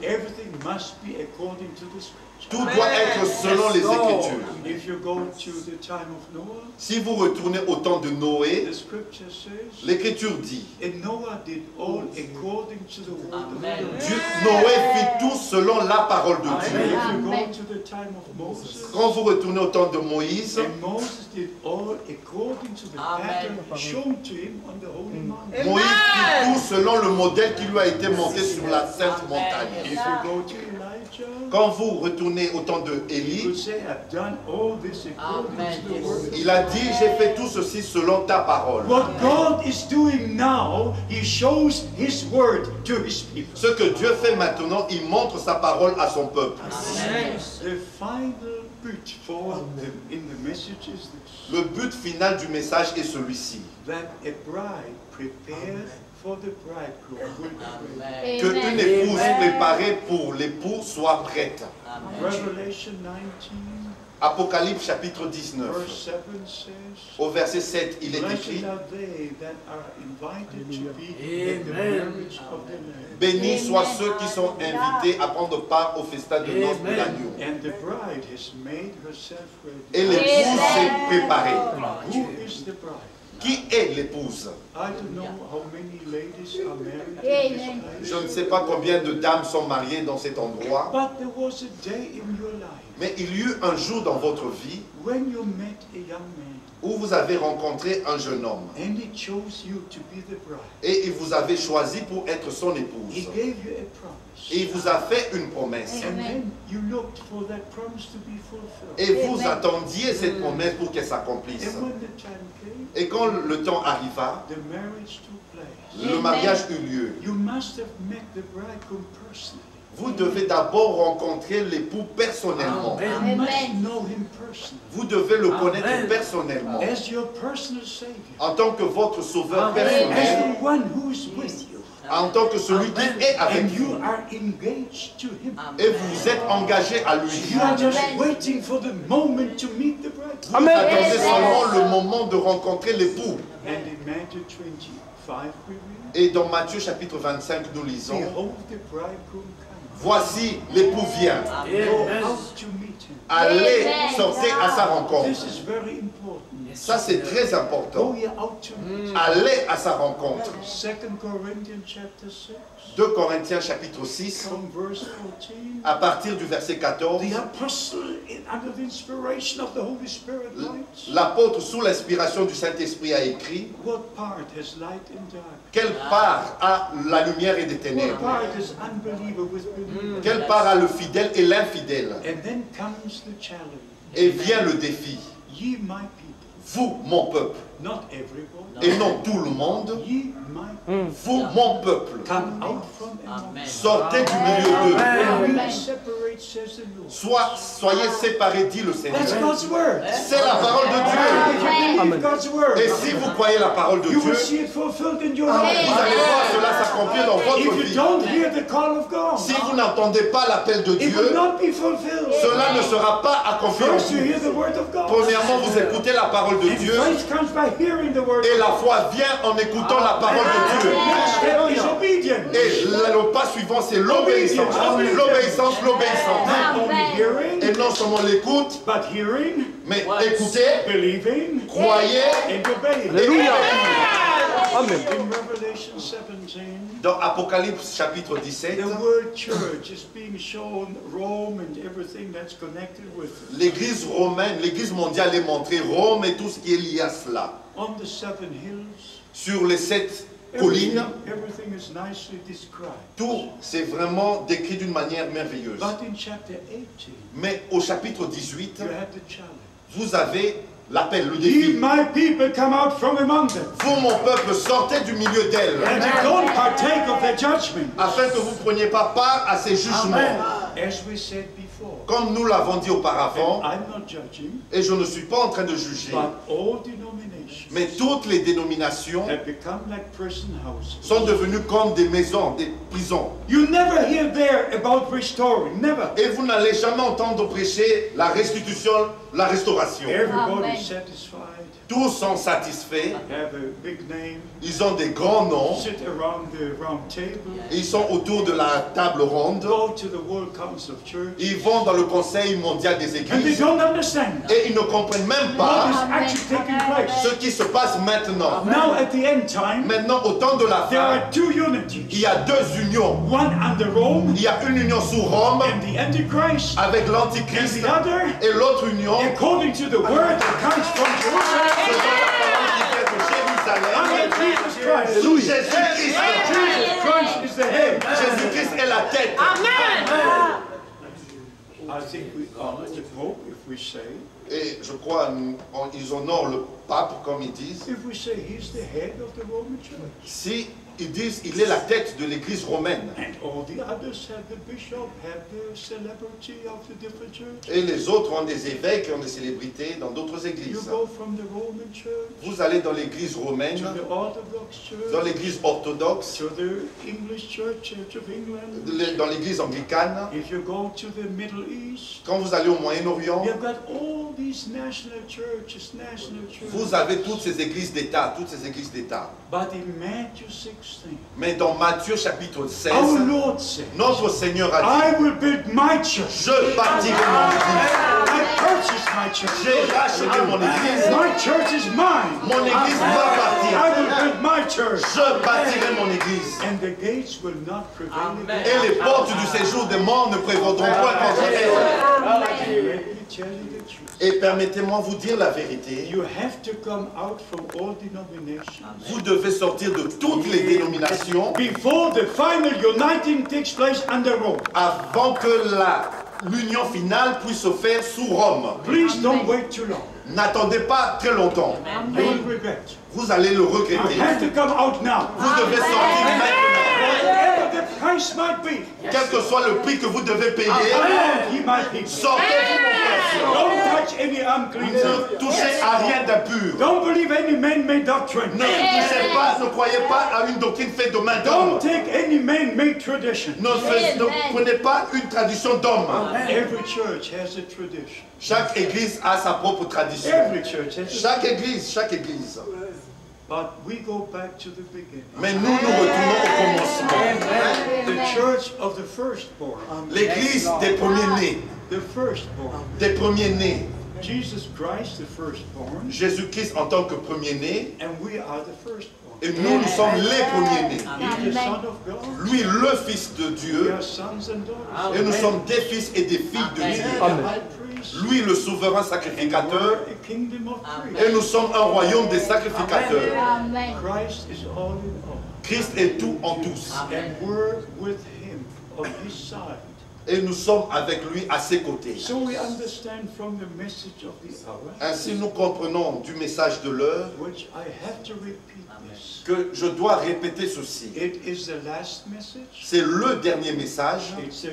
Everything must be according to the scripture. Tout doit être selon les Écritures. If you go to the time of Noah, Si vous retournez au temps de Noé, the scripture says, l'Écriture dit: and Noah did all according to the word of God. Dieu, Noé fit tout selon la parole de And Dieu. if you go to the time of Moses, Quand vous retournez au temps de Moïse, and Moses did all according to the pattern shown to him on the holy mountain. Moïse fit tout selon le modèle qui lui a été montré sur la sainte montagne. If you go to Elijah, Quand vous retournez au temps de you Élie, could say, I've done all this according to the word. il a dit: j'ai fait tout ceci selon ta parole. What God is doing now, He shows His word to His people. Ce que Dieu fait maintenant, il montre sa parole à son peuple. The final but for them in the message is this: Le but final du message est celui-ci: that a bride prepared for the bridegroom will be ready. que une épouse préparée pour l'époux soit prête. Revelation 19, Apocalypse chapitre 19, verse 7 says, au verset 7, il est écrit: blessed are they that are invited to be at the marriage of the Lamb. bénis soient ceux qui sont invités à prendre part au festin de noces de l'agneau. And the bride has made herself Et ready. l'épouse s'est préparée. Who is the bride? Qui est l'épouse? I don't know how many ladies are married in this Amen. place, Je ne sais pas combien de dames sont mariées dans cet endroit, but there was a day in your life mais il y eut un jour dans votre vie when you met a young man où vous avez rencontré un jeune homme and he chose you to be the bride. et il vous avait choisi pour être son He épouse. gave you a promise. Et il vous a fait une promesse. And then you looked for that promise to be fulfilled. Et vous Amen. attendiez cette promesse pour qu'elle s'accomplisse. And when the time came, Et quand le temps arriva, the marriage took place. le mariage eut lieu. You must have met the bridegroom personally. Vous devez d'abord rencontrer l'époux personnellement. You Amen. must know him personally Vous devez le connaître Amen. personnellement. as your personal Savior, En tant que votre sauveur as personnel, the one who is with you, en tant que celui qui est avec and vous. you are engaged to him. Et vous êtes engagé à lui. You are just waiting for the moment to meet the bridegroom. Vous attendez seulement le moment de rencontrer l'époux. And in Matthew 25 we read, Et dans Matthieu chapitre 25, nous lisons: behold the bridegroom comes. voici l'époux vient. Go out to meet him. Allez, sortez à sa rencontre. This is very important. Ça, c'est très Go important. ye out to meet him. Allez à sa rencontre. 2 Corinthians chapter 6, 2 Corinthiens chapitre 6, from verse 14. à partir du verset 14, The apostle, under the inspiration of the Holy Spirit, writes, l'apôtre, sous l'inspiration du Saint-Esprit, a écrit: what part has light and dark? quelle part a la lumière et des What ténèbres? part is unbeliever with believer? Quelle part a le fidèle et l'infidèle? And then comes the challenge. Et vient le défi: Ye my people, vous, mon peuple, not everyone, et non tout le monde, ye my vous, mon peuple, come out from among you. sortez du milieu d'eux. And be separated separate, says the Lord. Soyez séparés, dit le Seigneur. That's God's word. C'est la parole de Dieu. If you believe God's word, Et si vous croyez la parole de you will Dieu, see it fulfilled in your vous life. allez voir cela s'accomplir dans votre If you vie. don't hear the call of God, Si vous n'entendez pas l'appel de it will Dieu, not be fulfilled. cela ne sera pas accompli en First, you vous. hear the word of God. Premièrement, vous écoutez la parole de And Dieu faith comes by hearing the word. et la foi vient en écoutant la parole de Dieu. Next step is obedience. Et le pas suivant, c'est l'obéissance. L'obéissance, l'obéissance. Not only hearing, Et non seulement l'écoute, but hearing, mais écoutez, believing, croyez and obeying. et obéissez. Amen. In Revelation 17, Dans Apocalypse chapitre 17, the word church is being shown, Rome and everything that's connected with it. l'église romaine, l'église mondiale est montrée, Rome et tout ce qui est lié à cela. On the 7 hills, Sur les 7 collines, everything is nicely described. tout c'est vraiment décrit d'une manière merveilleuse. But in chapter 18, Mais au chapitre 18, you have the challenge. vous avez l'appel, le Ye défi. my people come out from among them, Vous, mon peuple, sortez du milieu d'elle, and you don't partake of their judgment. afin que vous ne preniez pas part à ces jugements. As we said before, Comme nous l'avons dit auparavant, I'm not judging, et je ne suis pas en train de juger, but all denominations mais toutes les dénominations have become like prison houses. sont devenues comme des maisons, des prisons. You never hear there about restoring, never. Et vous n'allez jamais entendre prêcher la restitution, la restauration. Everybody's Amen. satisfied, Tous sont satisfaits, have a big name, ils ont des grands noms, sit around the round table, ils sont autour de la table ronde, go to the World Council of Church, ils vont dans le Conseil mondial des and they églises don't understand et ils ne comprennent même what is pas actually taking place. ce qui se passe maintenant. Now at the end time, Maintenant, au temps de la there fin, are two il unities. y a deux unions. One under Rome Il y a une union sous Rome and the Antichrist, avec and l'Antichrist the other, et l'autre union according to the word that comes from Jerusalem, selon la parole qui vient de under Jérusalem. Jesus Christ. Sous Jésus-Christ. Jesus Christ is the head. Jésus-Christ est la tête. I think we honor the Pope if we say, Et je crois ils honorent le pape comme ils disent. if we say he's the head of the Roman Church. Si ils disent il est la tête de l'église romaine And all the others have the bishop, have the celebrity of the different churches. et les autres ont des évêques et ont des célébrités dans d'autres You églises. go from the Roman Church Vous allez dans l'église romaine, to the Orthodox dans Church, l'église orthodoxe, to the English Church, Church of England. dans l'église anglicane. If you go to the Middle East, Quand vous allez au Moyen-Orient, you've got all these national churches. vous avez toutes ces églises d'État, toutes ces églises d'État. But in Matthew 16, Mais dans Matthieu chapitre 16, our Lord said, notre Seigneur a dit, I will build my church. je bâtirai mon église. I purchased my church. J'ai racheté mon église. My church is mine. Mon église I m'appartient. will build my church. Je bâtirai mon église. And the gates will not prevail against Et les portes du séjour des morts ne prévaudront point contre elle. it. Let me tell you the truth. Et permettez-moi vous dire la vérité. You have to come out from all denominations Vous devez sortir de toutes les dénominations before the final uniting takes place under Rome. avant que l'union finale puisse se faire sous Rome. Please don't wait too long. N'attendez pas très longtemps. You will regret. Vous allez le You regretter. have to come out now. Vous devez sortir maintenant. Whatever the price might be, Quel que soit le prix que vous devez payer, come out, ye my people. sortez-vous mon frère. Don't touch any unclean thing. Ne touchez à rien d'impur. Don't believe any man-made doctrine. Ne touchez pas, ne croyez pas à une doctrine faite de main d'homme. Don't take any man-made tradition. Ne prenez pas une tradition d'homme. Every church has a tradition. Chaque église a sa propre tradition. Every church has a Chaque église. But we go back to the beginning. Mais nous retournons au commencement. The church of the firstborn. L'église des premiers-nés. The firstborn. Des premiers-nés. Jesus Christ, the firstborn. Jésus-Christ en tant que premier-né. And we are the firstborn. Et nous sommes les premiers-nés. He's the Son of God. Lui, le Fils de We Dieu. are sons and daughters. Et nous sommes des fils et des filles de He is Dieu. the high priest. Lui, le souverain And sacrificateur. we're a kingdom of priests. Et nous sommes un royaume des sacrificateurs. Amen. Christ is all in all. Christ est tout en tous. And we're with him on his side. Et nous sommes avec lui à ses côtés. So we understand from the message of the hour, Ainsi, nous comprenons du message de l'heure which I have to repeat this. que je dois répéter ceci. It is the last message. C'est le dernier message. It's a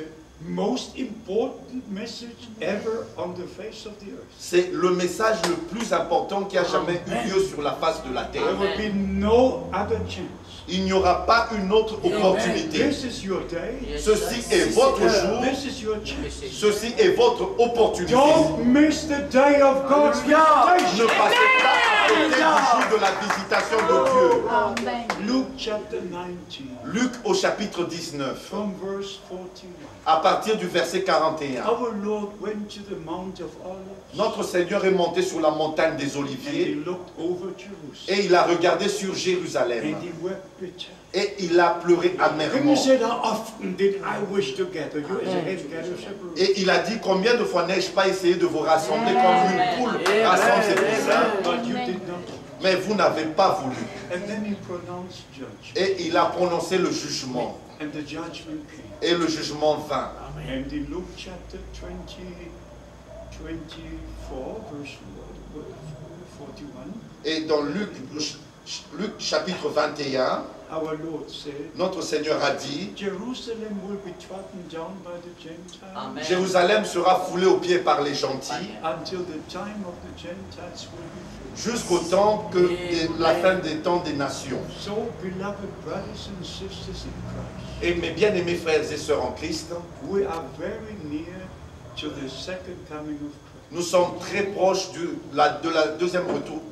most important message ever on the face of the earth. C'est le message le plus important qui a jamais eu lieu sur la face de la terre. There will be no other chance. Il n'y aura pas une autre opportunité. This is your day. Ceci est votre jour. This is your chance. Ceci est votre opportunité. Don't miss the day of God's Ne visitation. passez pas à côté du jour de la visitation de Dieu. Amen. Luke chapter 19, Luc au chapitre 19, from verse 41. à partir du verset 41. Our Lord went to the Mount of Olives, Notre Seigneur est monté sur la montagne des and he Oliviers looked over Jerusalem, et il a regardé sur Jérusalem and he wept bitter. et il a pleuré And he amèrement. said, how often did I wish to gather you as a hen gathers her brood? Et il a dit, combien de fois n'ai-je pas essayé de vous rassembler comme une poule rassemble ses poussins, But you did not. mais vous n'avez pas voulu. And then he pronounced judgment, Et il a prononcé le jugement. and the judgment came. Et le jugement vint. And in Luke chapter 24, verse 41, Et dans Luc chapitre 21, our Lord said, notre Seigneur a dit, Jerusalem will be trodden down by the Gentiles Amen. Jérusalem sera foulée aux pieds par les gentils, until the time of the Gentiles will be fulfilled. jusqu'au temps que la fin des temps des nations. So, beloved brothers and sisters in Christ, Et mes bien-aimés frères et sœurs en Christ, we are very near to the second coming of Christ. nous sommes très proches de la deuxième retour